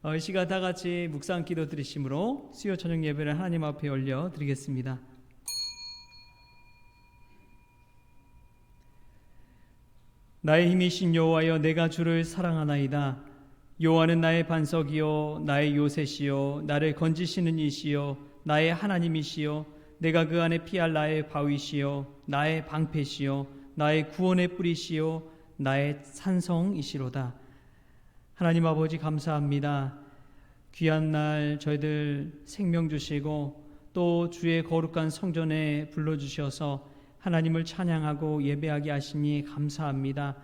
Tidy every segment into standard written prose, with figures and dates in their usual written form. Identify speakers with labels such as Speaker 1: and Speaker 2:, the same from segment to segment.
Speaker 1: 이 시간 다 같이 묵상 기도 드리심으로 수요 저녁 예배를 하나님 앞에 올려 드리겠습니다. 나의 힘이신 여호와여, 내가 주를 사랑하나이다. 여호와는 나의 반석이요 나의 요새시요 나를 건지시는 이시요 나의 하나님이시요 내가 그 안에 피할 나의 바위시요 나의 방패시요 나의 구원의 뿌리시요 나의 산성이시로다. 하나님 아버지, 감사합니다. 귀한 날 저희들 생명 주시고 또 주의 거룩한 성전에 불러주셔서 하나님을 찬양하고 예배하게 하시니 감사합니다.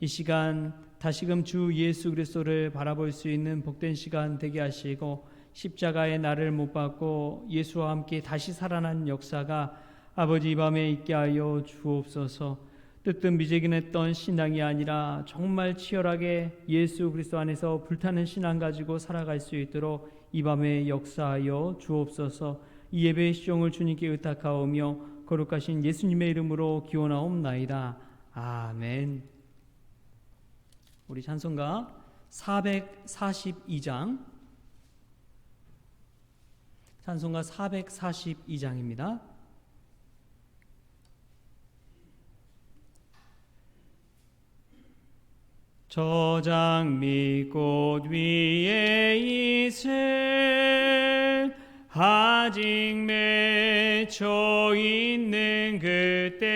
Speaker 1: 이 시간 다시금 주 예수 그리스도를 바라볼 수 있는 복된 시간 되게 하시고, 십자가의 나를 못 받고 예수와 함께 다시 살아난 역사가 아버지 이 밤에 있게 하여 주옵소서. 뜨뜻미지근했던 신앙이 아니라 정말 치열하게 예수 그리스도 안에서 불타는 신앙 가지고 살아갈 수 있도록 이 밤에 역사하여 주옵소서. 이 예배의 시종을 주님께 의탁하오며 거룩하신 예수님의 이름으로 기원하옵나이다. 아멘. 우리 찬송가 442장, 찬송가 442장입니다. 저 장미꽃 위에 있을 아직 맺혀 있는 그때에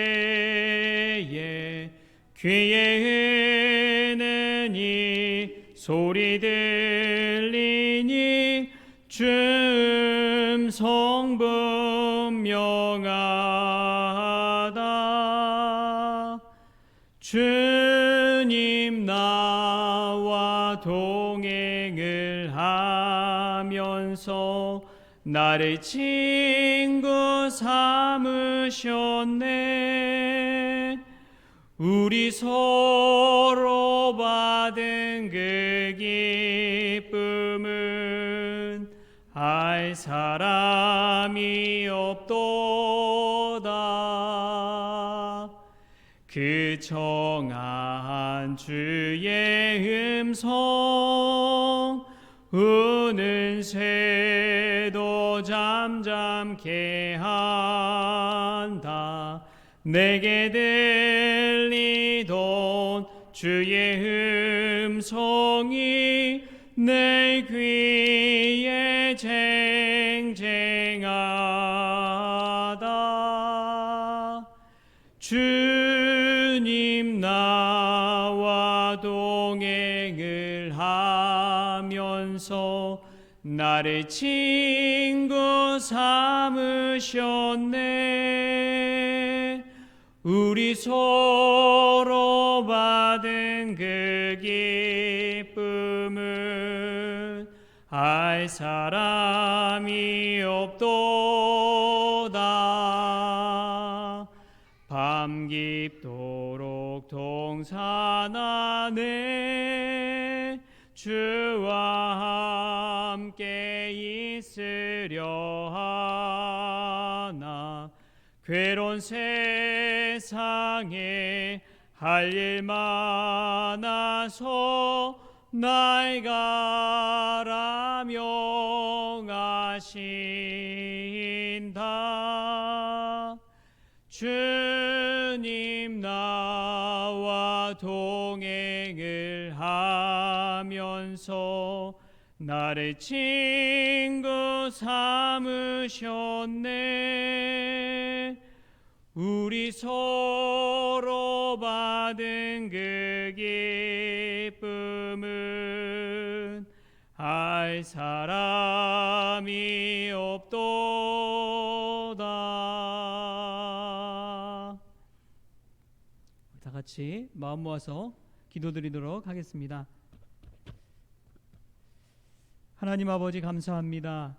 Speaker 1: 귀에 은은히 소리 들리니 춤성 분명하다. 주님 나와 동행을 하면서 나를 친구 삼으셨네. 우리 서로 받은 그 기쁨은 알 사람이 없도다. 그 정한 주의 음성 우는 새도 잠잠케 한다. 내게 들리던 주의 음성이 내 귀에 쟁쟁하다. 주님 나와 동행을 하면서 나를 친구 삼으셨네. 우리 서로 받은 그 기쁨은 알 사람이 없도다. 밤 깊도록 동산 안에 주와 함께 있으려 하나. 괴로운 세상에 할 일 많아서 날 가라 명하신다. 주님 나와 동행을 하면서 나를 친구 삼으셨네. 우리 서로 받은 그 기쁨은 알 사람이 없도다. 다 같이 마음 모아서 기도드리도록 하겠습니다. 하나님 아버지, 감사합니다.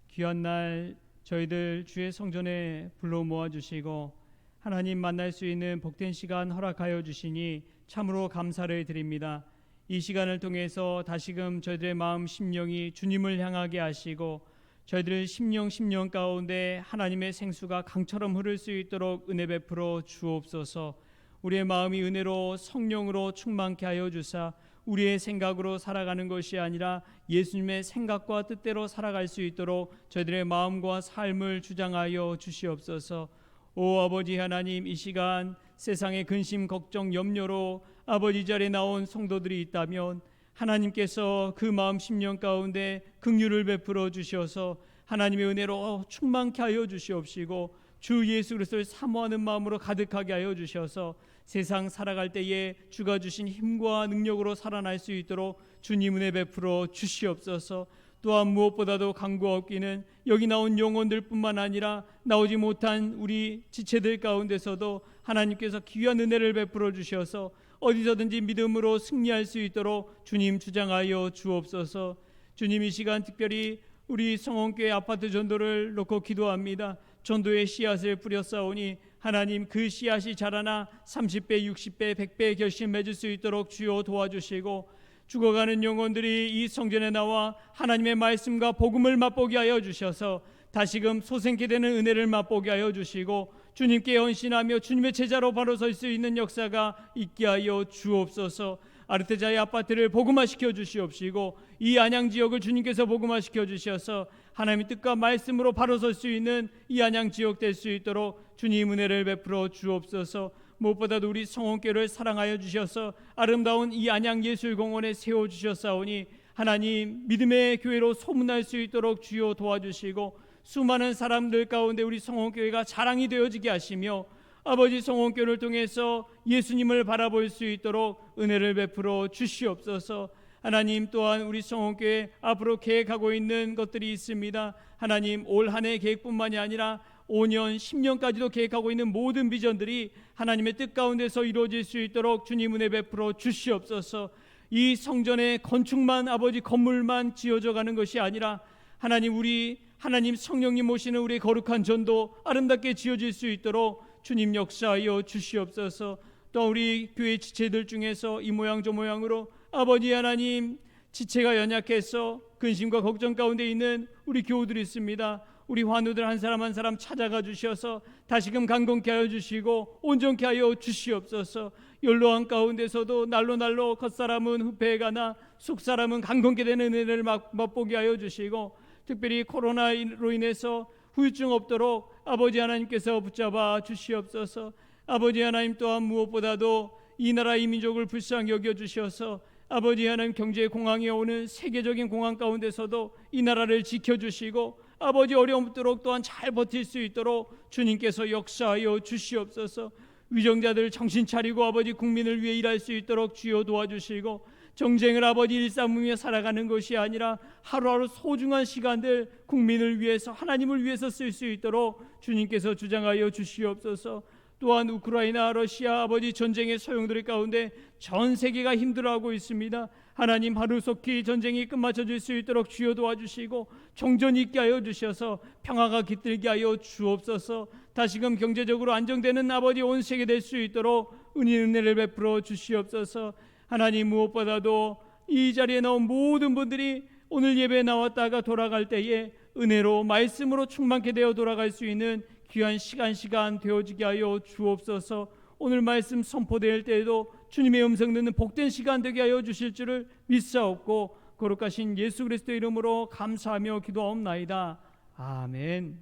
Speaker 1: 귀한 날 저희들 주의 성전에 불러 모아주시고 하나님 만날 수 있는 복된 시간 허락하여 주시니 참으로 감사를 드립니다. 이 시간을 통해서 다시금 저희들의 마음 심령이 주님을 향하게 하시고 저희들의 심령 가운데 하나님의 생수가 강처럼 흐를 수 있도록 은혜 베풀어 주옵소서. 우리의 마음이 은혜로 성령으로 충만케 하여 주사 우리의 생각으로 살아가는 것이 아니라 예수님의 생각과 뜻대로 살아갈 수 있도록 저희들의 마음과 삶을 주장하여 주시옵소서. 오 아버지 하나님, 이 시간 세상의 근심 걱정 염려로 아버지 자리에 나온 성도들이 있다면 하나님께서 그 마음 심령 가운데 긍휼을 베풀어 주셔서 하나님의 은혜로 충만케 하여 주시옵시고 주 예수 그리스도를 사모하는 마음으로 가득하게 하여 주셔서 세상 살아갈 때에 주가 주신 힘과 능력으로 살아날 수 있도록 주님 은혜 베풀어 주시옵소서. 또한 무엇보다도 간구하옵기는 여기 나온 영혼들뿐만 아니라 나오지 못한 우리 지체들 가운데서도 하나님께서 귀한 은혜를 베풀어 주셔서 어디서든지 믿음으로 승리할 수 있도록 주님 주장하여 주옵소서. 주님, 이 시간 특별히 우리 성원교회 아파트 전도를 놓고 기도합니다. 전도의 씨앗을 뿌렸사오니 하나님, 그 씨앗이 자라나 30배, 60배, 100배의 결실 맺을 수 있도록 주여 도와주시고 죽어가는 영혼들이 이 성전에 나와 하나님의 말씀과 복음을 맛보게 하여 주셔서 다시금 소생케 되는 은혜를 맛보게 하여 주시고 주님께 헌신하며 주님의 제자로 바로 설 수 있는 역사가 있게 하여 주옵소서. 아르테자의 아파트를 복음화시켜 주시옵시고 이 안양 지역을 주님께서 복음화시켜 주셔서 하나님의 뜻과 말씀으로 바로 설 수 있는 이 안양 지역 될 수 있도록 주님 은혜를 베풀어 주옵소서. 무엇보다도 우리 성원교회를 사랑하여 주셔서 아름다운 이 안양 예술공원에 세워주셨사오니 하나님, 믿음의 교회로 소문날 수 있도록 주여 도와주시고 수많은 사람들 가운데 우리 성원교회가 자랑이 되어지게 하시며 아버지 성원교회를 통해서 예수님을 바라볼 수 있도록 은혜를 베풀어 주시옵소서. 하나님, 또한 우리 성원교회 앞으로 계획하고 있는 것들이 있습니다. 하나님, 올 한 해 계획뿐만이 아니라 5년, 10년까지도 계획하고 있는 모든 비전들이 하나님의 뜻 가운데서 이루어질 수 있도록 주님 은혜 베풀어 주시옵소서. 이 성전의 건축만, 아버지 건물만 지어져 가는 것이 아니라 하나님, 우리 하나님 성령님 모시는 우리 거룩한 전도 아름답게 지어질 수 있도록 주님 역사하여 주시옵소서. 또 우리 교회 지체들 중에서 이 모양 저 모양으로 아버지 하나님, 지체가 연약해서 근심과 걱정 가운데 있는 우리 교우들이 있습니다. 우리 환우들 한 사람 한 사람 찾아가 주셔서 다시금 강건케 하여 주시고 온전케 하여 주시옵소서. 연로한 가운데서도 날로 겉사람은 후패해가나 속사람은 강건케 되는 은혜를 맛보게 하여 주시고 특별히 코로나로 인해서 후유증 없도록 아버지 하나님께서 붙잡아 주시옵소서. 아버지 하나님, 또한 무엇보다도 이 나라 이 민족을 불쌍히 여겨주셔서 아버지 하나님, 경제 공황이 오는 세계적인 공황 가운데서도 이 나라를 지켜주시고 아버지 어려움도록 또한 잘 버틸 수 있도록 주님께서 역사하여 주시옵소서. 위정자들 정신 차리고 아버지 국민을 위해 일할 수 있도록 주여 도와주시고 정쟁을 아버지 일삼으며 살아가는 것이 아니라 하루하루 소중한 시간들 국민을 위해서 하나님을 위해서 쓸 수 있도록 주님께서 주장하여 주시옵소서. 또한 우크라이나 러시아 아버지 전쟁의 소용돌이 가운데 전 세계가 힘들어하고 있습니다. 하나님, 하루속히 전쟁이 끝마쳐질 수 있도록 주여 도와주시고 종전이 있게 하여 주셔서 평화가 깃들게 하여 주옵소서. 다시금 경제적으로 안정되는 아버지 온 세계 될 수 있도록 은혜를 베풀어 주시옵소서. 하나님, 무엇보다도 이 자리에 나온 모든 분들이 오늘 예배에 나왔다가 돌아갈 때에 은혜로 말씀으로 충만케 되어 돌아갈 수 있는 귀한 시간 되어지게 하여 주옵소서. 오늘 말씀 선포될 때에도 주님의 음성 듣는 복된 시간 되게 하여 주실 줄을 믿사옵고 거룩하신 예수 그리스도 이름으로 감사하며 기도하옵나이다. 아멘.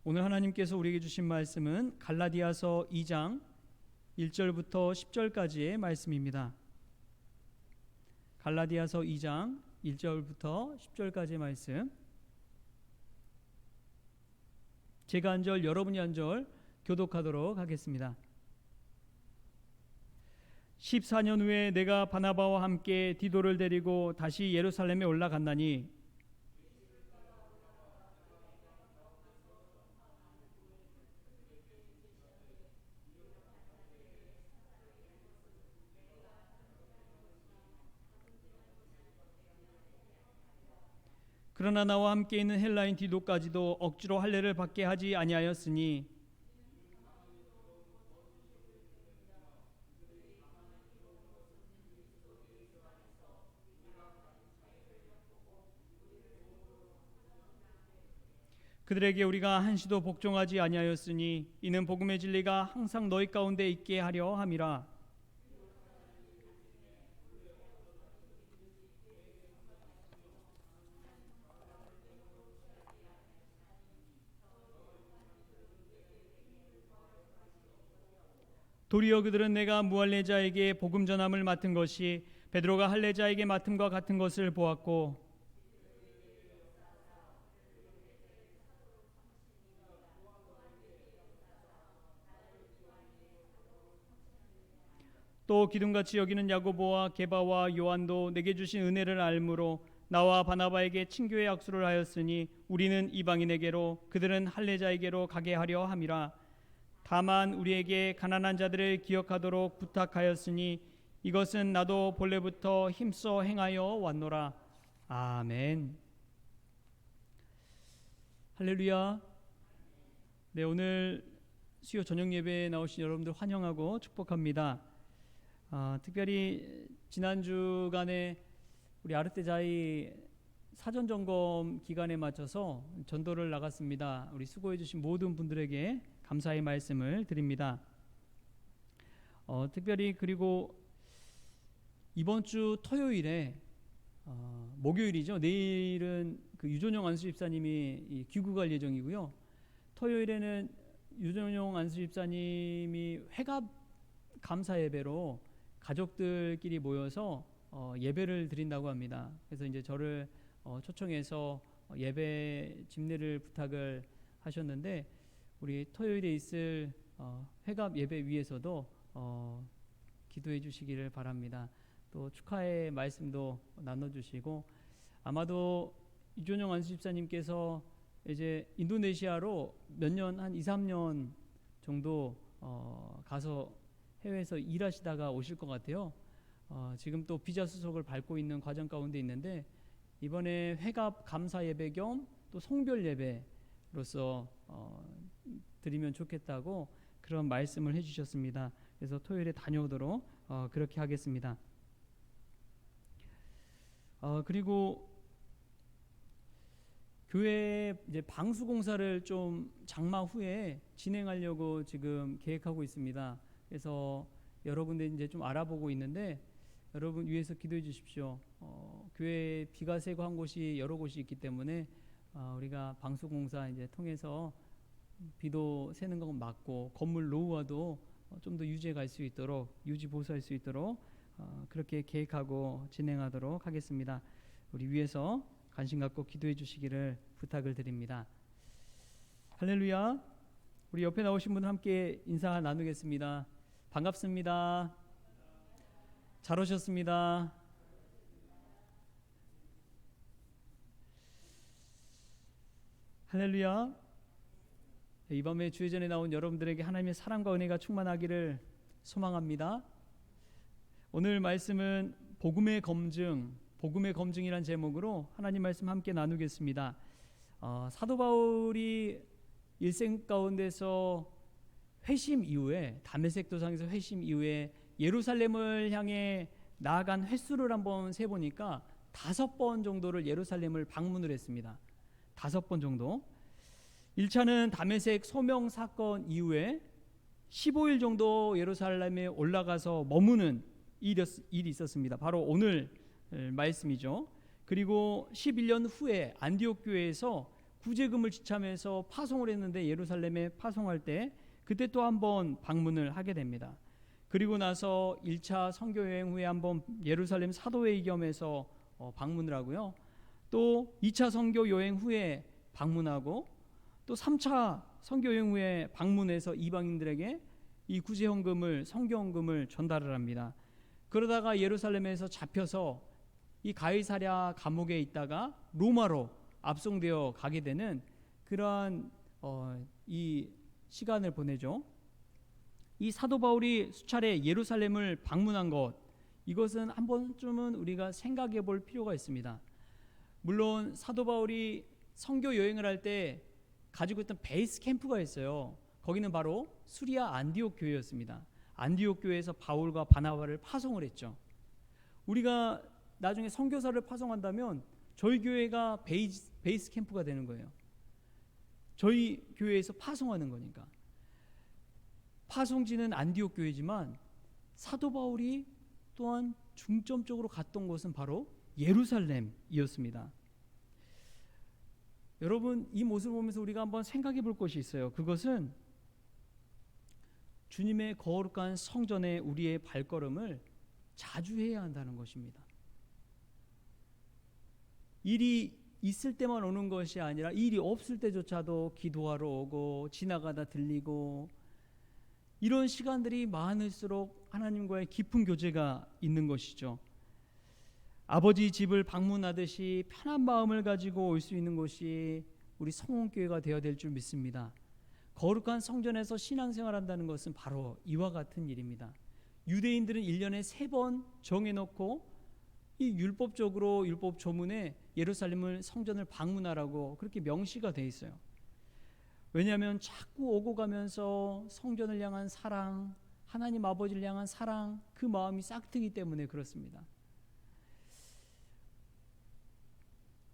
Speaker 1: 오늘 하나님께서 우리에게 주신 말씀은 갈라디아서 2장 1절부터 10절까지의 말씀입니다. 갈라디아서 2장 1절부터 10절까지의 말씀, 제가 한 절 여러분이 한 절 교독하도록 하겠습니다. 14년 후에 내가 바나바와 함께 디도를 데리고 다시 예루살렘에 올라갔나니 그러나 나와 함께 있는 헬라인 디도까지도 억지로 할례를 받게 하지 아니하였으니 그들에게 우리가 한시도 복종하지 아니하였으니 이는 복음의 진리가 항상 너희 가운데 있게 하려 함이라. 도리어 그들은 내가 무할례자에게 복음 전함을 맡은 것이 베드로가 할례자에게 맡음과 같은 것을 보았고 또 기둥같이 여기는 야고보와 게바와 요한도 내게 주신 은혜를 알므로 나와 바나바에게 친교의 약수를 하였으니 우리는 이방인에게로 그들은 할례자에게로 가게 하려 함이라. 다만 우리에게 가난한 자들을 기억하도록 부탁하였으니 이것은 나도 본래부터 힘써 행하여 왔노라. 아멘. 할렐루야. 네, 오늘 수요 저녁 예배에 나오신 여러분들 환영하고 축복합니다. 특별히 지난 주간에 우리 아르테자이 사전 점검 기간에 맞춰서 전도를 나갔습니다. 우리 수고해 주신 모든 분들에게 감사의 말씀을 드립니다. 특별히 그리고 이번 주 토요일에 목요일이죠. 내일은 그 유전용 안수 집사님이 귀국할 예정이고요. 토요일에는 유전용 안수 집사님이 회갑 감사 예배로 가족들끼리 모여서 예배를 드린다고 합니다. 그래서 이제 저를 초청해서 예배 집례를 부탁을 하셨는데 우리 토요일에 있을 회갑 예배 위에서도 기도해 주시기를 바랍니다. 또 축하의 말씀도 나눠주시고 아마도 유전용 안수 집사님께서 이제 인도네시아로 몇 년 한 2, 3년 정도 가서 해외에서 일하시다가 오실 것 같아요. 지금 또 비자 수속을 밟고 있는 과정 가운데 있는데 이번에 회갑 감사 예배 겸 또 성별 예배로서 드리면 좋겠다고 그런 말씀을 해주셨습니다. 그래서 토요일에 다녀오도록 그렇게 하겠습니다. 그리고 교회 이제 방수 공사를 좀 장마 후에 진행하려고 지금 계획하고 있습니다. 그래서 여러분들 이제 좀 알아보고 있는데 여러분 위해서 기도해 주십시오. 교회에 비가 새고 한 곳이 여러 곳이 있기 때문에 우리가 방수 공사 이제 통해서 비도 새는 건 막고 건물 노후화도 좀 더 유지해 갈 수 있도록 유지 보수할 수 있도록 그렇게 계획하고 진행하도록 하겠습니다. 우리 위해서 관심 갖고 기도해 주시기를 부탁을 드립니다. 할렐루야. 우리 옆에 나오신 분들 함께 인사 나누겠습니다. 반갑습니다. 잘 오셨습니다. 할렐루야. 이 밤에 주의전에 나온 여러분들에게 하나님의 사랑과 은혜가 충만하기를 소망합니다. 오늘 말씀은 복음의 검증이란 제목으로 하나님 말씀 함께 나누겠습니다. 사도 바울이 일생 가운데서 회심 이후에 다메섹 도상에서 회심 이후에 예루살렘을 향해 나아간 횟수를 한번 세보니까 5번 정도를 예루살렘을 방문을 했습니다. 5번 정도. 1차는 다메섹 소명 사건 이후에 15일 정도 예루살렘에 올라가서 머무는 일이 있었습니다. 바로 오늘 말씀이죠. 그리고 11년 후에 안디옥 교회에서 구제금을 지참해서 파송을 했는데 예루살렘에 파송할 때 그때 또 한번 방문을 하게 됩니다. 그리고 나서 1차 선교 여행 후에 한번 예루살렘 사도회의 겸해서 방문을 하고요. 또 2차 선교 여행 후에 방문하고 또 3차 선교 여행 후에 방문해서 이방인들에게 이 구제헌금을 선교헌금을 전달을 합니다. 그러다가 예루살렘에서 잡혀서 이 가이사랴 감옥에 있다가 로마로 압송되어 가게 되는 그러한 이 시간을 보내죠. 이 사도 바울이 수차례 예루살렘을 방문한 것, 이것은 한 번쯤은 우리가 생각해 볼 필요가 있습니다. 물론 사도 바울이 선교 여행을 할 때 가지고 있던 베이스 캠프가 있어요. 거기는 바로 수리아 안디옥 교회였습니다. 안디옥 교회에서 바울과 바나바를 파송을 했죠. 우리가 나중에 선교사를 파송한다면 저희 교회가 베이스 캠프가 되는 거예요. 저희 교회에서 파송하는 거니까. 파송지는 안디옥 교회지만 사도 바울이 또한 중점적으로 갔던 곳은 바로 예루살렘이었습니다. 여러분, 이 모습을 보면서 우리가 한번 생각해 볼 것이 있어요. 그것은 주님의 거룩한 성전에 우리의 발걸음을 자주 해야 한다는 것입니다. 일이 있을 때만 오는 것이 아니라 일이 없을 때조차도 기도하러 오고 지나가다 들리고, 이런 시간들이 많을수록 하나님과의 깊은 교제가 있는 것이죠. 아버지 집을 방문하듯이 편한 마음을 가지고 올 수 있는 곳이 우리 성원교회가 되어야 될 줄 믿습니다. 거룩한 성전에서 신앙생활한다는 것은 바로 이와 같은 일입니다. 유대인들은 1년에 3번 정해놓고 이 율법적으로 율법 조문에 예루살렘을 성전을 방문하라고 그렇게 명시가 돼 있어요. 왜냐하면 자꾸 오고 가면서 성전을 향한 사랑, 하나님 아버지를 향한 사랑, 그 마음이 싹트기 때문에 그렇습니다.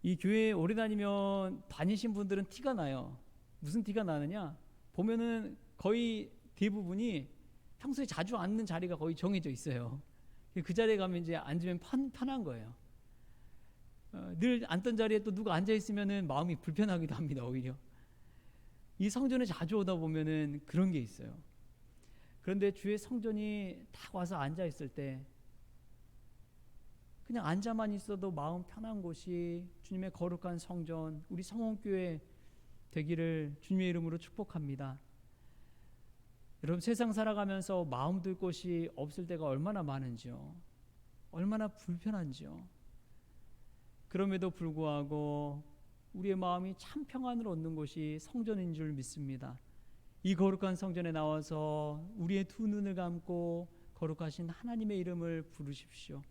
Speaker 1: 이 교회에 오래 다니면 다니신 분들은 티가 나요. 무슨 티가 나느냐? 보면은 거의 대부분이 평소에 자주 앉는 자리가 거의 정해져 있어요. 그 자리에 가면 이제 앉으면 편한 거예요. 늘 앉던 자리에 또 누가 앉아 있으면은 마음이 불편하기도 합니다. 오히려 이 성전에 자주 오다 보면은 그런 게 있어요. 그런데 주의 성전이 딱 와서 앉아 있을 때 그냥 앉아만 있어도 마음 편한 곳이 주님의 거룩한 성전, 우리 성원교회 되기를 주님의 이름으로 축복합니다. 여러분, 세상 살아가면서 마음 둘 곳이 없을 때가 얼마나 많은지요. 얼마나 불편한지요. 그럼에도 불구하고 우리의 마음이 참 평안을 얻는 곳이 성전인 줄 믿습니다. 이 거룩한 성전에 나와서 우리의 두 눈을 감고 거룩하신 하나님의 이름을 부르십시오.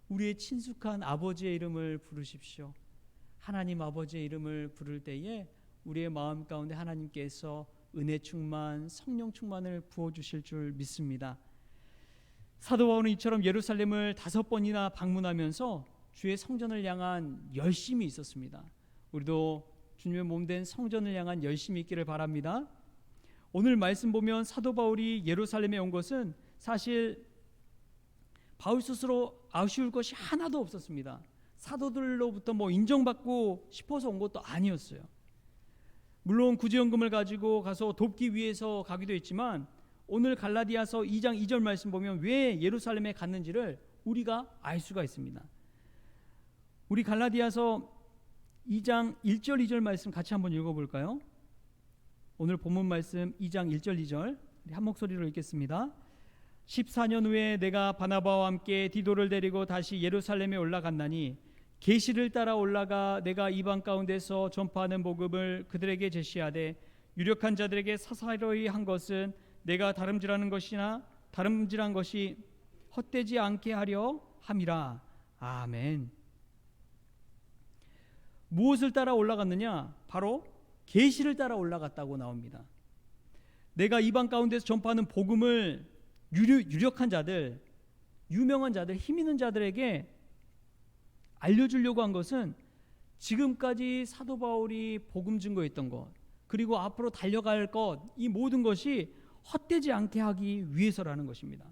Speaker 1: 우리의 친숙한 아버지의 이름을 부르십시오. 하나님 아버지의 이름을 부를 때에 우리의 마음 가운데 하나님께서 은혜 충만, 성령 충만을 부어주실 줄 믿습니다. 사도 바울은 이처럼 예루살렘을 5번이나 방문하면서 주의 성전을 향한 열심이 있었습니다. 우리도 주님의 몸된 성전을 향한 열심이 있기를 바랍니다. 오늘 말씀 보면 사도 바울이 예루살렘에 온 것은 사실 바울 스스로 아쉬울 것이 하나도 없었습니다. 사도들로부터 인정받고 싶어서 온 것도 아니었어요. 물론 구제연금을 가지고 가서 돕기 위해서 가기도 했지만, 오늘 갈라디아서 2장 2절 말씀 보면 왜 예루살렘에 갔는지를 우리가 알 수가 있습니다. 우리 갈라디아서 2장 1절 2절 말씀 같이 한번 읽어볼까요? 오늘 본문 말씀 2장 1절 2절 한 목소리로 읽겠습니다. 14년 후에 내가 바나바와 함께 디도를 데리고 다시 예루살렘에 올라갔나니 계시를 따라 올라가 내가 이방 가운데서 전파하는 복음을 그들에게 제시하되 유력한 자들에게 사사로이 한 것은 내가 다름질한 것이 헛되지 않게 하려 함이라. 아멘. 무엇을 따라 올라갔느냐? 바로 계시를 따라 올라갔다고 나옵니다. 내가 이방 가운데서 전파하는 복음을 유력한 자들, 유명한 자들, 힘 있는 자들에게 알려주려고 한 것은 지금까지 사도 바울이 복음 증거했던 것, 그리고 앞으로 달려갈 것, 이 모든 것이 헛되지 않게 하기 위해서라는 것입니다.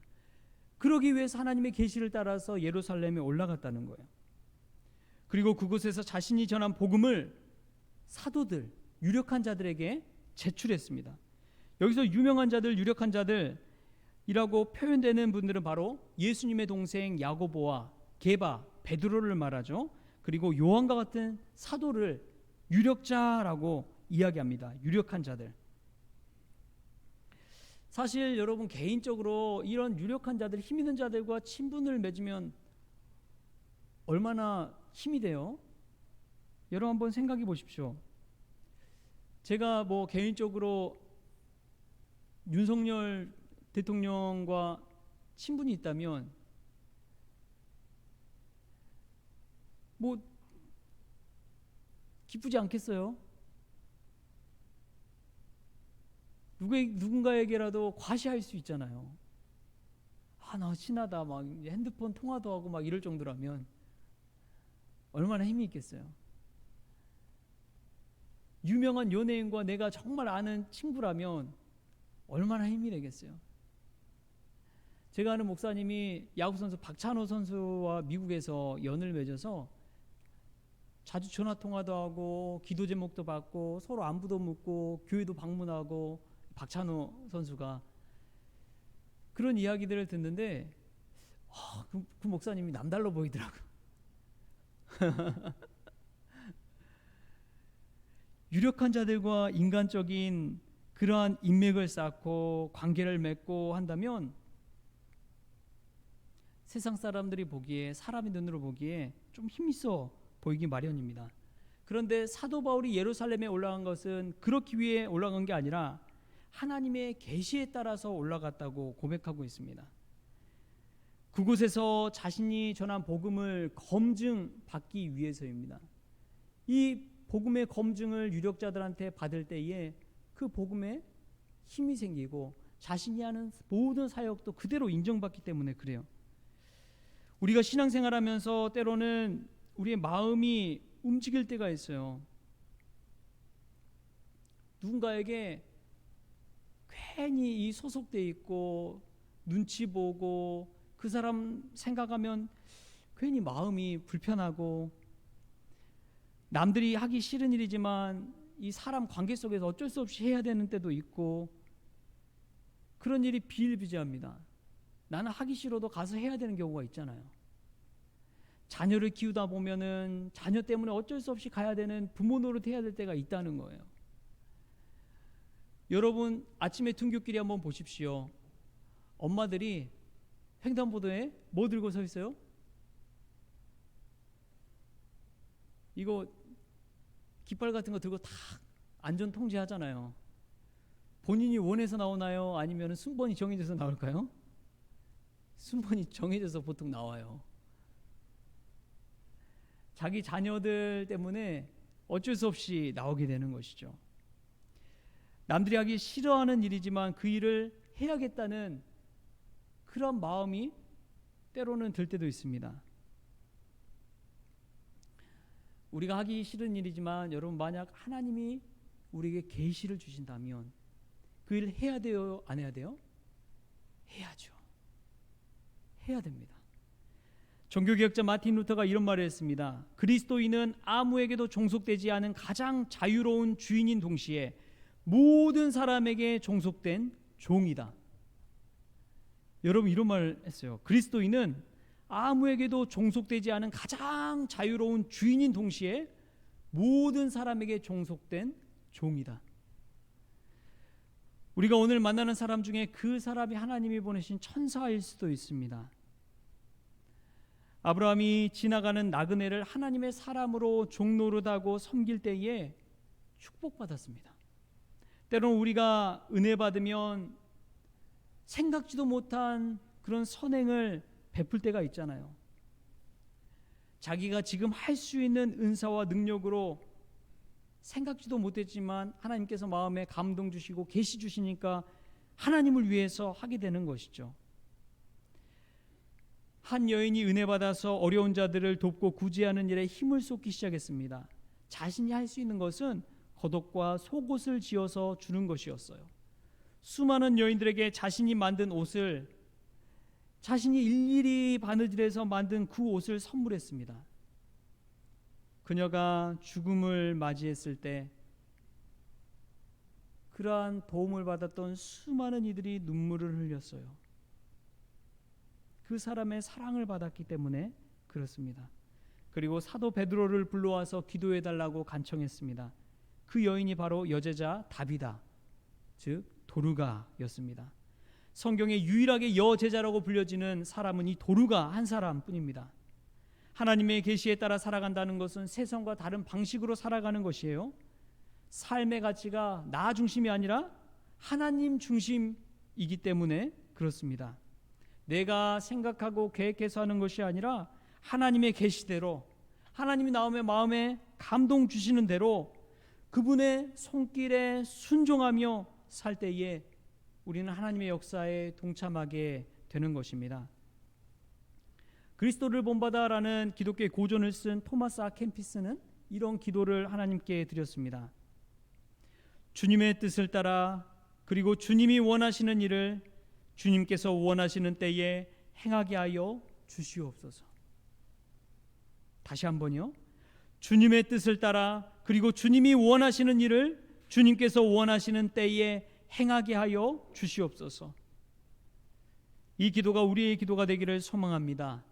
Speaker 1: 그러기 위해서 하나님의 계시를 따라서 예루살렘에 올라갔다는 거예요. 그리고 그곳에서 자신이 전한 복음을 사도들, 유력한 자들에게 제출했습니다. 여기서 유명한 자들, 유력한 자들이라고 표현되는 분들은 바로 예수님의 동생 야고보와 게바, 베드로를 말하죠. 그리고 요한과 같은 사도를 유력자라고 이야기합니다. 유력한 자들. 사실 여러분, 개인적으로 이런 유력한 자들, 힘 있는 자들과 친분을 맺으면 얼마나 힘이 돼요? 여러분 한번 생각해 보십시오. 제가 개인적으로 윤석열 대통령과 친분이 있다면 기쁘지 않겠어요? 누군가에게라도 과시할 수 있잖아요. 나 친하다, 핸드폰 통화도 하고 이럴 정도라면 얼마나 힘이 있겠어요. 유명한 연예인과 내가 정말 아는 친구라면 얼마나 힘이 되겠어요. 제가 아는 목사님이 야구선수 박찬호 선수와 미국에서 연을 맺어서 자주 전화통화도 하고 기도 제목도 받고 서로 안부도 묻고 교회도 방문하고, 박찬호 선수가 그런 이야기들을 듣는데 그 목사님이 남달라 보이더라고요. 유력한 자들과 인간적인 그러한 인맥을 쌓고 관계를 맺고 한다면 세상 사람들이 보기에, 사람의 눈으로 보기에 좀 힘있어 보이기 마련입니다. 그런데 사도 바울이 예루살렘에 올라간 것은 그렇기 위해 올라간 게 아니라 하나님의 계시에 따라서 올라갔다고 고백하고 있습니다. 그곳에서 자신이 전한 복음을 검증받기 위해서입니다. 이 복음의 검증을 유력자들한테 받을 때에 그 복음에 힘이 생기고 자신이 하는 모든 사역도 그대로 인정받기 때문에 그래요. 우리가 신앙생활하면서 때로는 우리의 마음이 움직일 때가 있어요. 누군가에게 괜히 이 소속돼 있고 눈치 보고 그 사람 생각하면 괜히 마음이 불편하고, 남들이 하기 싫은 일이지만 이 사람 관계 속에서 어쩔 수 없이 해야 되는 때도 있고, 그런 일이 비일비재합니다. 나는 하기 싫어도 가서 해야 되는 경우가 있잖아요. 자녀를 키우다 보면은 자녀 때문에 어쩔 수 없이 가야 되는 부모 노릇 해야 될 때가 있다는 거예요. 여러분 아침에 등굣길에 한번 보십시오. 엄마들이 횡단보도에 뭐 들고 서 있어요? 이거 깃발 같은 거 들고 다 안전 통제하잖아요. 본인이 원해서 나오나요? 아니면 순번이 정해져서 나올까요? 순번이 정해져서 보통 나와요. 자기 자녀들 때문에 어쩔 수 없이 나오게 되는 것이죠. 남들이 하기 싫어하는 일이지만 그 일을 해야겠다는 그런 마음이 때로는 들 때도 있습니다. 우리가 하기 싫은 일이지만 여러분, 만약 하나님이 우리에게 계시를 주신다면 그 일을 해야 돼요? 안 해야 돼요? 해야죠. 해야 됩니다. 종교개혁자 마틴 루터가 이런 말을 했습니다. 그리스도인은 아무에게도 종속되지 않은 가장 자유로운 주인인 동시에 모든 사람에게 종속된 종이다. 여러분, 이런 말을 했어요. 그리스도인은 아무에게도 종속되지 않은 가장 자유로운 주인인 동시에 모든 사람에게 종속된 종이다. 우리가 오늘 만나는 사람 중에 그 사람이 하나님이 보내신 천사일 수도 있습니다. 아브라함이 지나가는 나그네를 하나님의 사람으로 종노릇하고 섬길 때에 축복받았습니다. 때로는 우리가 은혜 받으면 생각지도 못한 그런 선행을 베풀 때가 있잖아요. 자기가 지금 할 수 있는 은사와 능력으로 생각지도 못했지만 하나님께서 마음에 감동 주시고 계시 주시니까 하나님을 위해서 하게 되는 것이죠. 한 여인이 은혜 받아서 어려운 자들을 돕고 구제하는 일에 힘을 쏟기 시작했습니다. 자신이 할 수 있는 것은 겉옷과 속옷을 지어서 주는 것이었어요. 수많은 여인들에게 자신이 만든 옷을, 자신이 일일이 바느질해서 만든 그 옷을 선물했습니다. 그녀가 죽음을 맞이했을 때 그러한 도움을 받았던 수많은 이들이 눈물을 흘렸어요. 그 사람의 사랑을 받았기 때문에 그렇습니다. 그리고 사도 베드로를 불러와서 기도해달라고 간청했습니다. 그 여인이 바로 여제자 다비다, 즉 도르가였습니다. 성경에 유일하게 여제자라고 불려지는 사람은 이 도르가 한 사람뿐입니다. 하나님의 계시에 따라 살아간다는 것은 세상과 다른 방식으로 살아가는 것이에요. 삶의 가치가 나 중심이 아니라 하나님 중심이기 때문에 그렇습니다. 내가 생각하고 계획해서 하는 것이 아니라 하나님의 계시대로, 하나님이 나오면 마음에 감동 주시는 대로 그분의 손길에 순종하며 살 때에 우리는 하나님의 역사에 동참하게 되는 것입니다. 그리스도를 본받아라는 기독교의 고전을 쓴 토마스 아 캠피스는 이런 기도를 하나님께 드렸습니다. 주님의 뜻을 따라 그리고 주님이 원하시는 일을 주님께서 원하시는 때에 행하게 하여 주시옵소서. 다시 한번요. 주님의 뜻을 따라 그리고 주님이 원하시는 일을 주님께서 원하시는 때에 행하게 하여 주시옵소서. 이 기도가 우리의 기도가 되기를 소망합니다.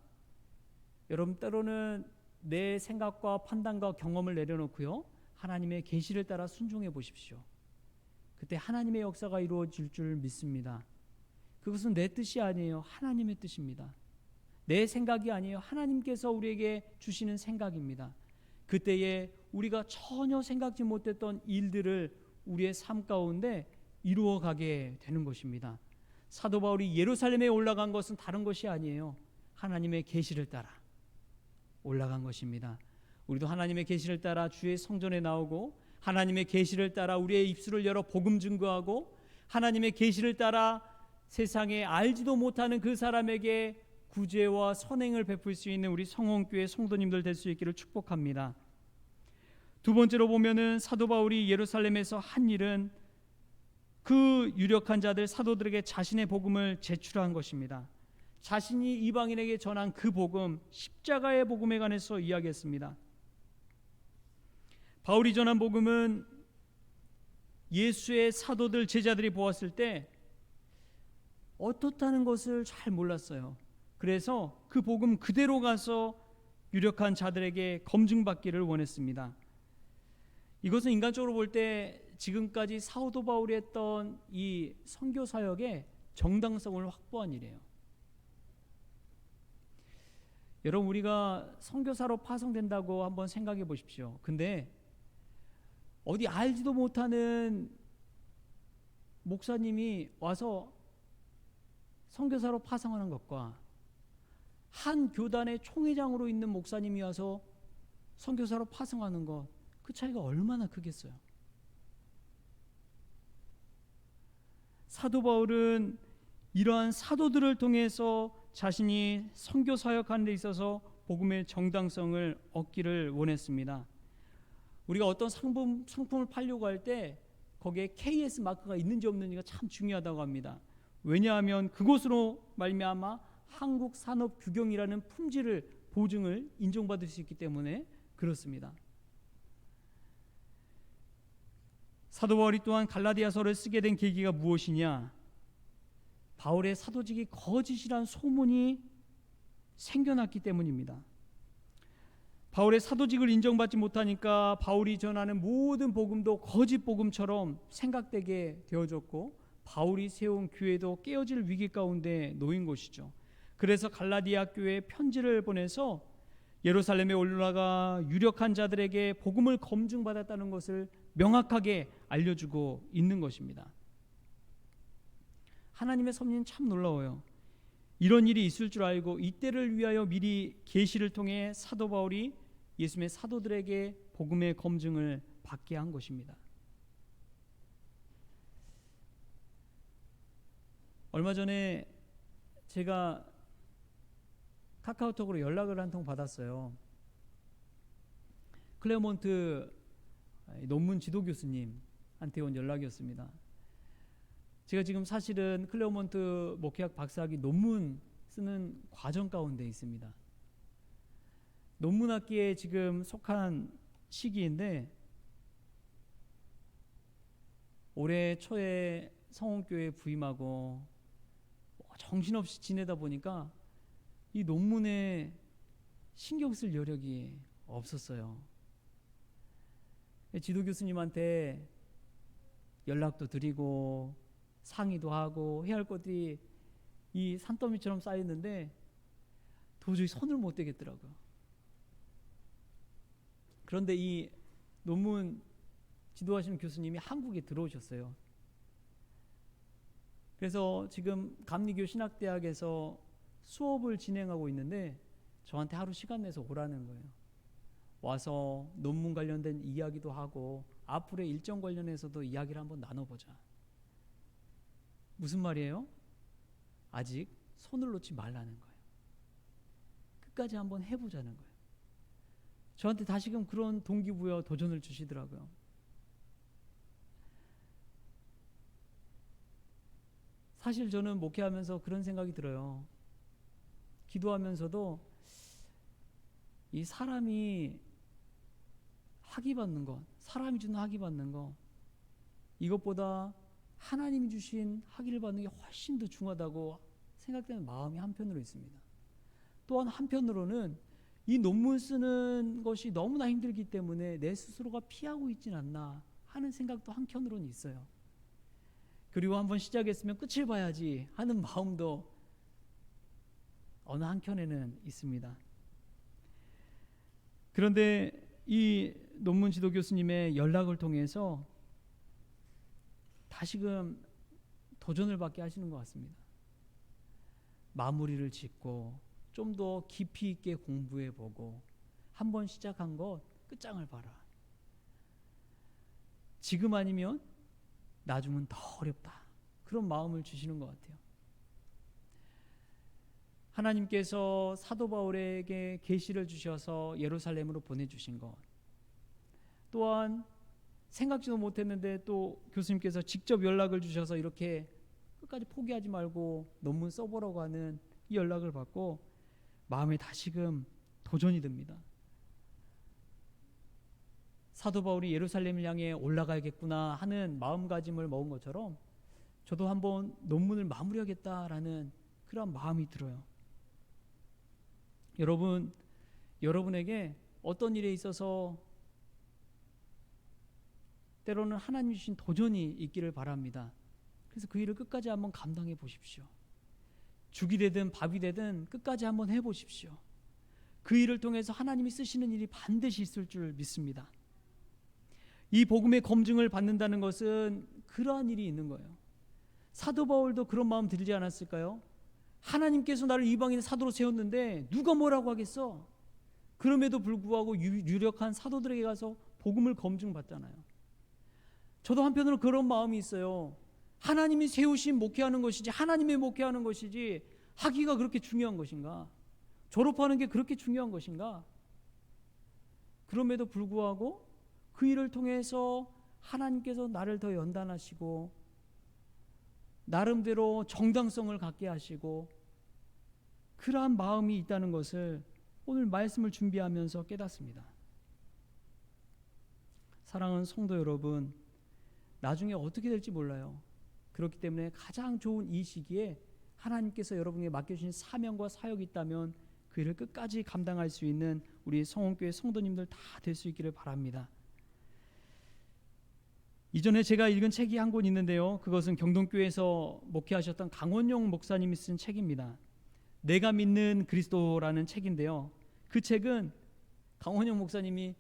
Speaker 1: 여러분, 때로는 내 생각과 판단과 경험을 내려놓고요, 하나님의 계시를 따라 순종해 보십시오. 그때 하나님의 역사가 이루어질 줄 믿습니다. 그것은 내 뜻이 아니에요. 하나님의 뜻입니다. 내 생각이 아니에요. 하나님께서 우리에게 주시는 생각입니다. 그때에 우리가 전혀 생각지 못했던 일들을 우리의 삶 가운데 이루어가게 되는 것입니다. 사도 바울이 예루살렘에 올라간 것은 다른 것이 아니에요. 하나님의 계시를 따라 올라간 것입니다. 우리도 하나님의 계시를 따라 주의 성전에 나오고, 하나님의 계시를 따라 우리의 입술을 열어 복음 증거하고, 하나님의 계시를 따라 세상에 알지도 못하는 그 사람에게 구제와 선행을 베풀 수 있는 우리 성원교회 성도님들 될 수 있기를 축복합니다. 두 번째로 보면은 사도 바울이 예루살렘에서 한 일은 그 유력한 자들 사도들에게 자신의 복음을 제출한 것입니다. 자신이 이방인에게 전한 그 복음, 십자가의 복음에 관해서 이야기했습니다. 바울이 전한 복음은 예수의 사도들, 제자들이 보았을 때 어떻다는 것을 잘 몰랐어요. 그래서 그 복음 그대로 가서 유력한 자들에게 검증받기를 원했습니다. 이것은 인간적으로 볼 때 지금까지 사도 바울이 했던 이 선교 사역의 정당성을 확보한 일이에요. 여러분, 우리가 선교사로 파송된다고 한번 생각해 보십시오. 근데 어디 알지도 못하는 목사님이 와서 선교사로 파송하는 것과 한 교단의 총회장으로 있는 목사님이 와서 선교사로 파송하는 것, 그 차이가 얼마나 크겠어요. 사도 바울은 이러한 사도들을 통해서 자신이 선교 사역하는 데 있어서 복음의 정당성을 얻기를 원했습니다. 우리가 어떤 상품을 팔려고 할 때 거기에 KS 마크가 있는지 없는지가 참 중요하다고 합니다. 왜냐하면 그것으로 말미암아 한국 산업 규경이라는 품질을 보증을 인정받을 수 있기 때문에 그렇습니다. 사도 바울이 또한 갈라디아서를 쓰게 된 계기가 무엇이냐? 바울의 사도직이 거짓이란 소문이 생겨났기 때문입니다. 바울의 사도직을 인정받지 못하니까 바울이 전하는 모든 복음도 거짓 복음처럼 생각되게 되어졌고, 바울이 세운 교회도 깨어질 위기 가운데 놓인 것이죠. 그래서 갈라디아 교회에 편지를 보내서 예루살렘에 올라가 유력한 자들에게 복음을 검증받았다는 것을 명확하게 알려주고 있는 것입니다. 하나님의 섭리는 참 놀라워요. 이런 일이 있을 줄 알고 이때를 위하여 미리 계시를 통해 사도 바울이 예수님의 사도들에게 복음의 검증을 받게 한 것입니다. 얼마 전에 제가 카카오톡으로 연락을 한 통 받았어요. 클레어몬트 논문 지도 교수님한테 온 연락이었습니다. 제가 지금 사실은 클레어몬트 목회학 박사학위 논문 쓰는 과정 가운데 있습니다. 논문학기에 지금 속한 시기인데, 올해 초에 성원교회에 부임하고 정신없이 지내다 보니까 이 논문에 신경 쓸 여력이 없었어요. 지도 교수님한테 연락도 드리고 상의도 하고 해야 할 것들이 이 산더미처럼 쌓였는데 도저히 손을 못 대겠더라고요. 그런데 이 논문 지도하시는 교수님이 한국에 들어오셨어요. 그래서 지금 감리교 신학대학에서 수업을 진행하고 있는데 저한테 하루 시간 내서 오라는 거예요. 와서 논문 관련된 이야기도 하고 앞으로의 일정 관련해서도 이야기를 한번 나눠보자. 무슨 말이에요? 아직 손을 놓지 말라는 거예요. 끝까지 한번 해보자는 거예요. 저한테 다시금 그런 동기부여 도전을 주시더라고요. 사실 저는 목회하면서 그런 생각이 들어요. 기도하면서도 이 사람이 학위 받는 것, 사람이 주는 학위 받는 것, 이것보다 하나님이 주신 학위를 받는 게 훨씬 더 중요하다고
Speaker 2: 생각되는 마음이 한편으로 있습니다. 또한 한편으로는 이 논문 쓰는 것이 너무나 힘들기 때문에 내 스스로가 피하고 있진 않나 하는 생각도 한켠으로는 있어요. 그리고 한번 시작했으면 끝을 봐야지 하는 마음도 어느 한켠에는 있습니다. 그런데 이 논문 지도 교수님의 연락을 통해서 다시금 도전을 받게 하시는 것 같습니다. 마무리를 짓고 좀 더 깊이 있게 공부해보고 한번 시작한 것 끝장을 봐라. 지금 아니면 나중은 더 어렵다. 그런 마음을 주시는 것 같아요. 하나님께서 사도 바울에게 계시를 주셔서 예루살렘으로 보내주신 것, 또한 생각지도 못했는데 또 교수님께서 직접 연락을 주셔서 이렇게 끝까지 포기하지 말고 논문 써보라고 하는 이 연락을 받고 마음에 다시금 도전이 듭니다. 사도 바울이 예루살렘을 향해 올라가야겠구나 하는 마음가짐을 먹은 것처럼 저도 한번 논문을 마무리하겠다라는 그런 마음이 들어요. 여러분에게 어떤 일에 있어서 때로는 하나님 주신 도전이 있기를 바랍니다. 그래서 그 일을 끝까지 한번 감당해 보십시오. 죽이 되든 밥이 되든 끝까지 한번 해보십시오. 그 일을 통해서 하나님이 쓰시는 일이 반드시 있을 줄 믿습니다. 이 복음의 검증을 받는다는 것은 그러한 일이 있는 거예요. 사도 바울도 그런 마음 들지 않았을까요? 하나님께서 나를 이방인 사도로 세웠는데 누가 뭐라고 하겠어? 그럼에도 불구하고 유력한 사도들에게 가서 복음을 검증받잖아요. 저도 한편으로 그런 마음이 있어요. 하나님이 세우신 목회하는 것이지, 하나님의 목회하는 것이지 학위가 그렇게 중요한 것인가? 졸업하는 게 그렇게 중요한 것인가? 그럼에도 불구하고 그 일을 통해서 하나님께서 나를 더 연단하시고 나름대로 정당성을 갖게 하시고 그러한 마음이 있다는 것을 오늘 말씀을 준비하면서 깨닫습니다. 사랑하는 성도 여러분, 나중에 어떻게 될지 몰라요. 그렇기 때문에 가장 좋은 이 시기에 하나님께서 여러분에게 맡겨주신 사명과 사역이 있다면 그 일을 끝까지 감당할 수 있는 우리 성원교회 성도님들 다 될 수 있기를 바랍니다. 이전에 제가 읽은 책이 한 권 있는데요. 그것은 경동교회에서 목회하셨던 강원용 목사님이 쓴 책입니다. 내가 믿는 그리스도라는 책인데요. 그 책은 강원용 목사님이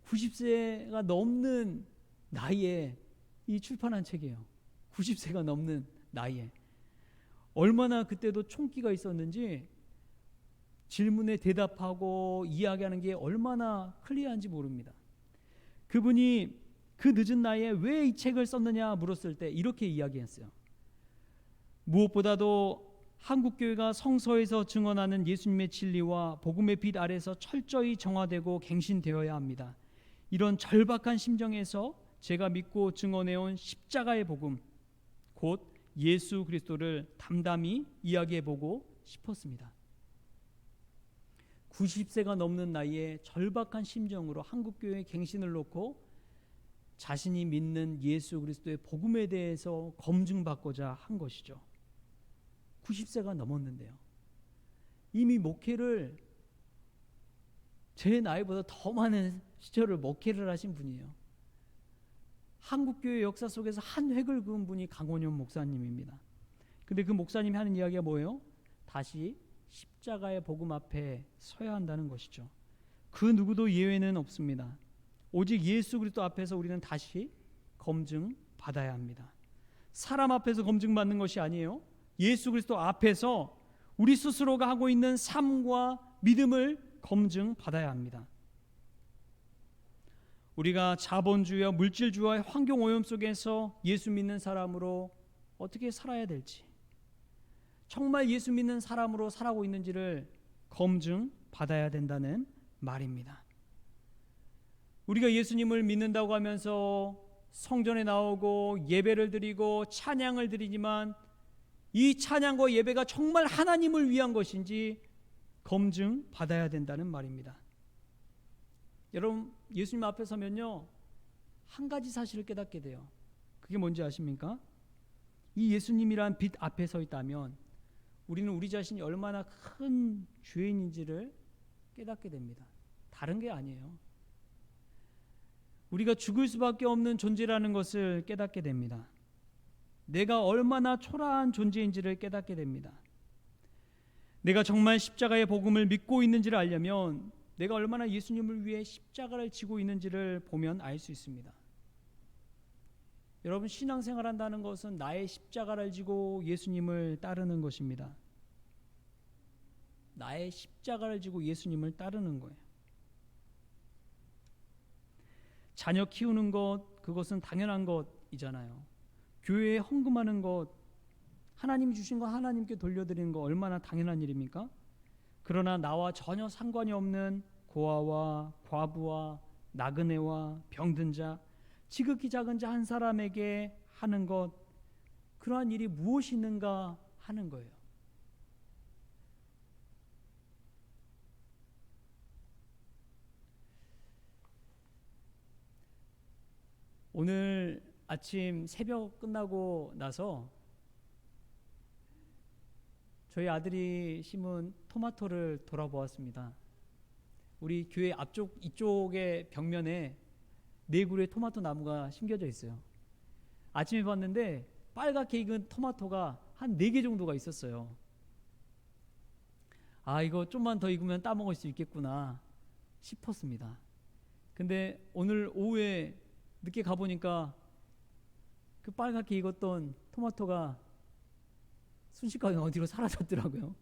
Speaker 2: 90세가 넘는 나이에 이 출판한 책이에요. 90세가 넘는 나이에 얼마나 그때도 총기가 있었는지 질문에 대답하고 이야기하는 게 얼마나 클리어한지 모릅니다. 그분이 그 늦은 나이에 왜 이 책을 썼느냐 물었을 때 이렇게 이야기했어요. 무엇보다도 한국교회가 성서에서 증언하는 예수님의 진리와 복음의 빛 아래서 철저히 정화되고 갱신되어야 합니다. 이런 절박한 심정에서 제가 믿고 증언해온 십자가의 복음, 곧 예수 그리스도를 담담히 이야기해보고 싶었습니다. 90세가 넘는 나이에 절박한 심정으로 한국교회의 갱신을 놓고 자신이 믿는 예수 그리스도의 복음에 대해서 검증받고자 한 것이죠. 90세가 넘었는데요. 이미 목회를 제 나이보다 더 많은 시절을 목회를 하신 분이에요. 한국교회 역사 속에서 한 획을 그은 분이 강원용 목사님입니다. 근데 그 목사님이 하는 이야기가 뭐예요? 다시 십자가의 복음 앞에 서야 한다는 것이죠. 그 누구도 예외는 없습니다. 오직 예수 그리스도 앞에서 우리는 다시 검증받아야 합니다. 사람 앞에서 검증받는 것이 아니에요. 예수 그리스도 앞에서 우리 스스로가 하고 있는 삶과 믿음을 검증받아야 합니다. 우리가 자본주의와 물질주의와 환경오염 속에서 예수 믿는 사람으로 어떻게 살아야 될지, 정말 예수 믿는 사람으로 살아가고 있는지를 검증받아야 된다는 말입니다. 우리가 예수님을 믿는다고 하면서 성전에 나오고 예배를 드리고 찬양을 드리지만 이 찬양과 예배가 정말 하나님을 위한 것인지 검증받아야 된다는 말입니다. 여러분, 예수님 앞에 서면요, 한 가지 사실을 깨닫게 돼요. 그게 뭔지 아십니까? 이 예수님이란 빛 앞에 서 있다면 우리는 우리 자신이 얼마나 큰 죄인인지를 깨닫게 됩니다. 다른 게 아니에요. 우리가 죽을 수밖에 없는 존재라는 것을 깨닫게 됩니다. 내가 얼마나 초라한 존재인지를 깨닫게 됩니다. 내가 정말 십자가의 복음을 믿고 있는지를 알려면 내가 얼마나 예수님을 위해 십자가를 지고 있는지를 보면 알 수 있습니다. 여러분, 신앙생활한다는 것은 나의 십자가를 지고 예수님을 따르는 것입니다. 나의 십자가를 지고 예수님을 따르는 거예요. 자녀 키우는 것, 그것은 당연한 것이잖아요. 교회에 헌금하는 것, 하나님이 주신 거 하나님께 돌려드리는 거 얼마나 당연한 일입니까? 그러나 나와 전혀 상관이 없는 고아와 과부와 나그네와 병든 자, 지극히 작은 자 한 사람에게 하는 것, 그러한 일이 무엇이 있는가 하는 거예요. 오늘 아침 새벽 끝나고 나서 저희 아들이 심은 토마토를 돌아보았습니다. 우리 교회 앞쪽 이쪽의 벽면에 4그루의 토마토 나무가 심겨져 있어요. 아침에 봤는데 빨갛게 익은 토마토가 한 4개 정도가 있었어요. 아, 이거 좀만 더 익으면 따먹을 수 있겠구나 싶었습니다. 근데 오늘 오후에 늦게 가보니까 그 빨갛게 익었던 토마토가 순식간에 어디로 사라졌더라고요.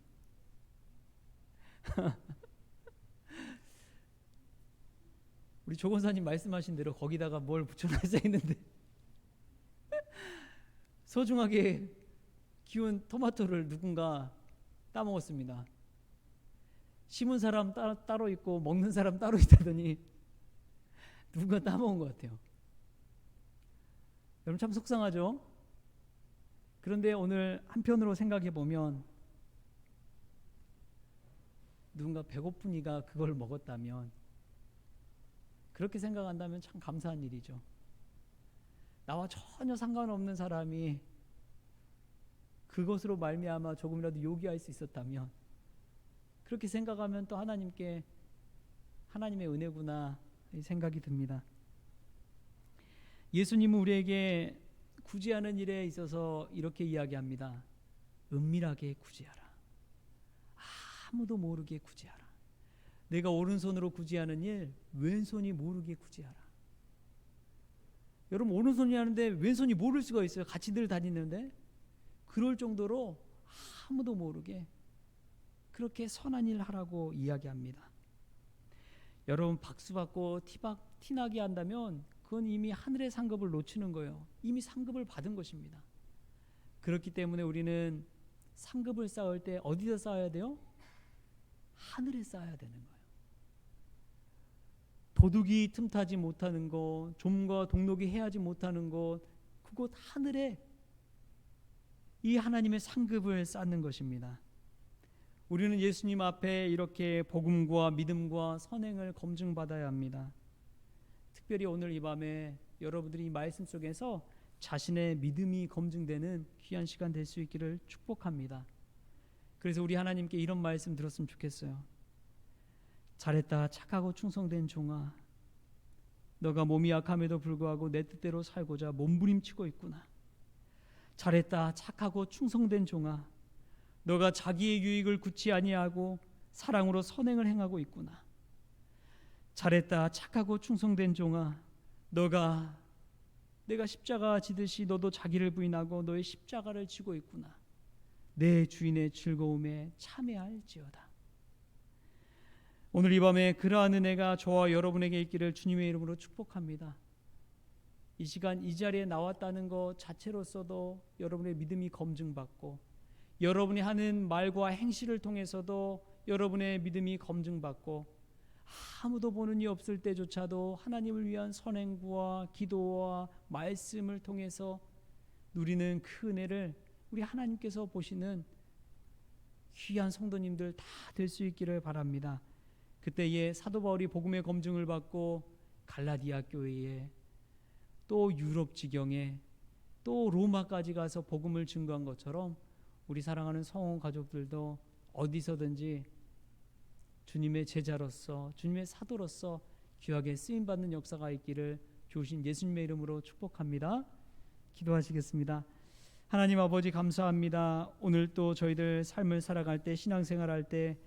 Speaker 2: 우리 조 권사님 말씀하신 대로 거기다가 뭘 붙여놨어야 했는데 소중하게 키운 토마토를 누군가 따먹었습니다. 심은 사람 따로 있고 먹는 사람 따로 있다더니 누군가 따먹은 것 같아요. 여러분, 참 속상하죠? 그런데 오늘 한편으로 생각해 보면 누군가 배고픈 이가 그걸 먹었다면, 그렇게 생각한다면 참 감사한 일이죠. 나와 전혀 상관없는 사람이 그것으로 말미암아 조금이라도 요기할 수 있었다면, 그렇게 생각하면 또 하나님께 하나님의 은혜구나 생각이 듭니다. 예수님은 우리에게 구제하는 일에 있어서 이렇게 이야기합니다. 은밀하게 구제하라. 아무도 모르게 구제하라. 내가 오른손으로 구제하는 일, 왼손이 모르게 구제하라. 여러분, 오른손이 하는데 왼손이 모를 수가 있어요. 같이 늘 다니는데. 그럴 정도로 아무도 모르게 그렇게 선한 일 하라고 이야기합니다. 여러분, 박수 받고 티나게 한다면 그건 이미 하늘의 상급을 놓치는 거예요. 이미 상급을 받은 것입니다. 그렇기 때문에 우리는 상급을 쌓을 때 어디다 쌓아야 돼요? 하늘에 쌓아야 되는 거예요. 도둑이 틈타지 못하는 것, 좀과 동록이 해하지 못하는 것, 그곳 하늘에 이 하나님의 상급을 쌓는 것입니다. 우리는 예수님 앞에 이렇게 복음과 믿음과 선행을 검증받아야 합니다. 특별히 오늘 이 밤에 여러분들이 이 말씀 속에서 자신의 믿음이 검증되는 귀한 시간 될 수 있기를 축복합니다. 그래서 우리 하나님께 이런 말씀 들었으면 좋겠어요. 잘했다, 착하고 충성된 종아. 너가 몸이 약함에도 불구하고 내 뜻대로 살고자 몸부림치고 있구나. 잘했다, 착하고 충성된 종아. 너가 자기의 유익을 굳이 아니하고 사랑으로 선행을 행하고 있구나. 잘했다, 착하고 충성된 종아. 내가 십자가 지듯이 너도 자기를 부인하고 너의 십자가를 지고 있구나. 내 주인의 즐거움에 참여할지어다. 오늘 이 밤에 그러한 은혜가 저와 여러분에게 있기를 주님의 이름으로 축복합니다. 이 시간 이 자리에 나왔다는 것 자체로서도 여러분의 믿음이 검증받고, 여러분이 하는 말과 행실을 통해서도 여러분의 믿음이 검증받고, 아무도 보는 이 없을 때조차도 하나님을 위한 선행과 기도와 말씀을 통해서 누리는 그 은혜를 우리 하나님께서 보시는 귀한 성도님들 다 될 수 있기를 바랍니다. 그때에 사도 바울이 복음의 검증을 받고 갈라디아 교회에, 또 유럽 지경에, 또 로마까지 가서 복음을 증거한 것처럼 우리 사랑하는 성원 가족들도 어디서든지 주님의 제자로서 주님의 사도로서 귀하게 쓰임받는 역사가 있기를 주신 예수님의 이름으로 축복합니다. 기도하시겠습니다. 하나님 아버지 감사합니다. 오늘 또 저희들 삶을 살아갈 때, 신앙생활할 때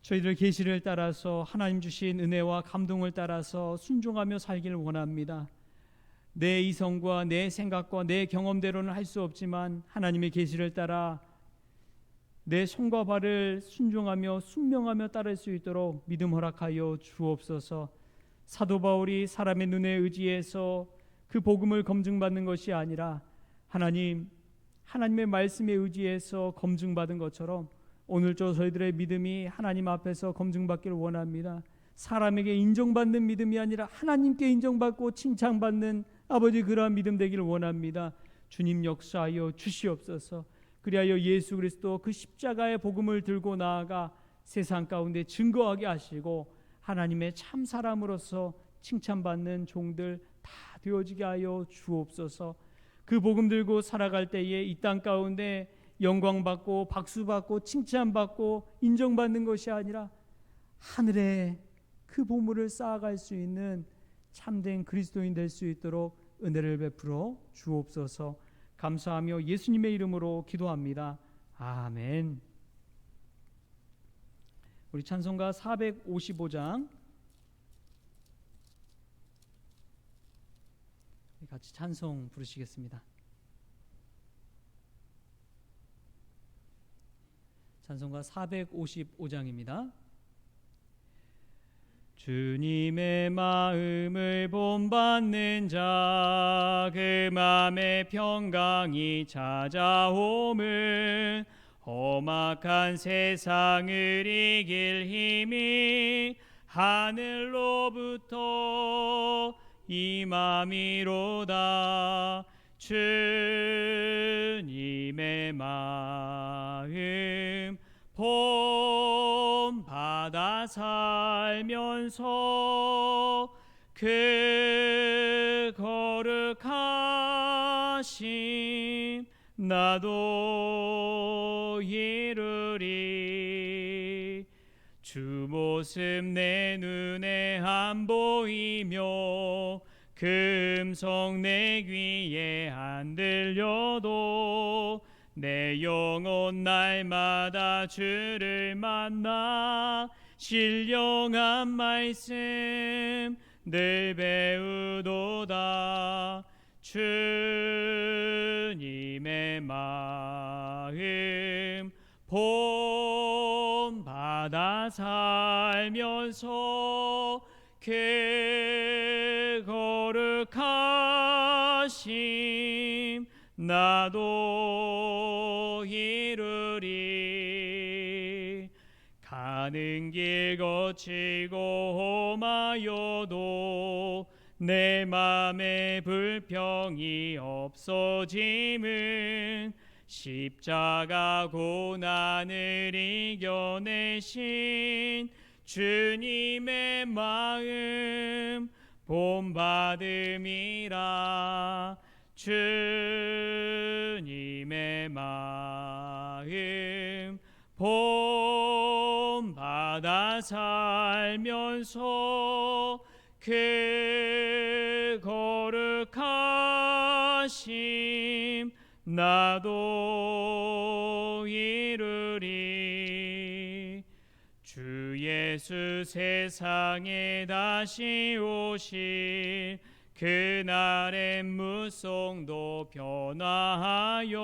Speaker 2: 저희들 계시를 따라서 하나님 주신 은혜와 감동을 따라서 순종하며 살기를 원합니다. 내 이성과 내 생각과 내 경험대로는 할 수 없지만 하나님의 계시를 따라 내 손과 발을 순종하며 순명하며 따를 수 있도록 믿음 허락하여 주옵소서. 사도 바울이 사람의 눈에 의지해서 그 복음을 검증받는 것이 아니라 하나님의 말씀에 의지해서 검증받은 것처럼 오늘 저희들의 믿음이 하나님 앞에서 검증받기를 원합니다. 사람에게 인정받는 믿음이 아니라 하나님께 인정받고 칭찬받는 아버지 그러한 믿음 되기를 원합니다. 주님 역사하여 주시옵소서. 그리하여 예수 그리스도 그 십자가의 복음을 들고 나아가 세상 가운데 증거하게 하시고 하나님의 참 사람으로서 칭찬받는 종들 다 되어지게 하여 주옵소서. 그 복음 들고 살아갈 때에 이 땅 가운데 영광받고 박수받고 칭찬받고 인정받는 것이 아니라 하늘에 그 보물을 쌓아갈 수 있는 참된 그리스도인 될 수 있도록 은혜를 베풀어 주옵소서. 감사하며 예수님의 이름으로 기도합니다. 아멘. 우리 찬송가 455장 같이 찬송 부르시겠습니다. 찬송가 455장입니다. 주님의 마음을 본받는 자 그 맘의 평강이 찾아오면 험악한 세상을 이길 힘이 하늘로부터 임함이로다. 주님의 마음 본받아 살면서 그 거룩하심 나도 이루리. 주 모습 내 눈에 안 보이며 그 음성 내 귀에 안 들려도 내 영혼 날마다 주를 만나 신령한 말씀 늘 배우도다. 주님의 마음 본받아 살면서 그 거룩하심 나도 이루리. 가는 길 거치고 험하여도 내 맘에 불평이 없어짐은 십자가 고난을 이겨내신 주님의 마음 본받음이라. 주님의 마음 본받아 살면서 그 거룩하심 나도 이루리. 주 예수 세상에 다시 오실 그날의 무성도 변화하여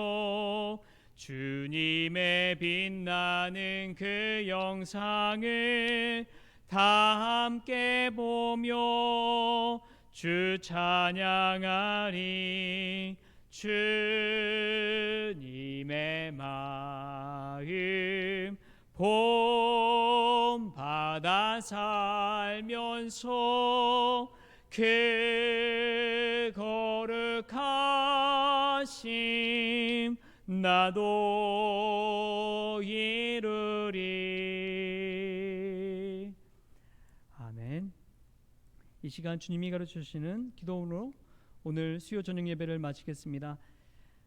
Speaker 2: 주님의 빛나는 그 영상을 다 함께 보며 주 찬양하리. 주님의 마음 본받아 살면서 그 거룩하심 나도 이루리. 아멘. 이 시간 주님이 가르쳐 주시는 기도로 오늘 수요 저녁 예배를 마치겠습니다.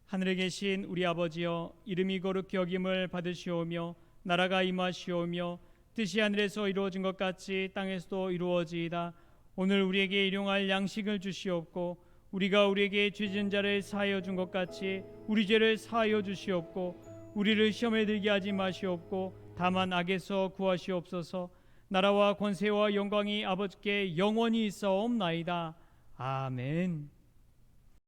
Speaker 1: 하늘에 계신 우리 아버지여, 이름이 거룩히 여김을 받으시오며 나라가 임하시오며 뜻이 하늘에서 이루어진 것 같이 땅에서도 이루어지이다. 오늘 우리에게 일용할 양식을 주시옵고 우리가 우리에게 죄 지은 자를 사하여 준 것 같이 우리 죄를 사하여 주시옵고 우리를 시험에 들게 하지 마시옵고 다만 악에서 구하시옵소서. 나라와 권세와 영광이 아버지께 영원히 있사옵나이다. 아멘.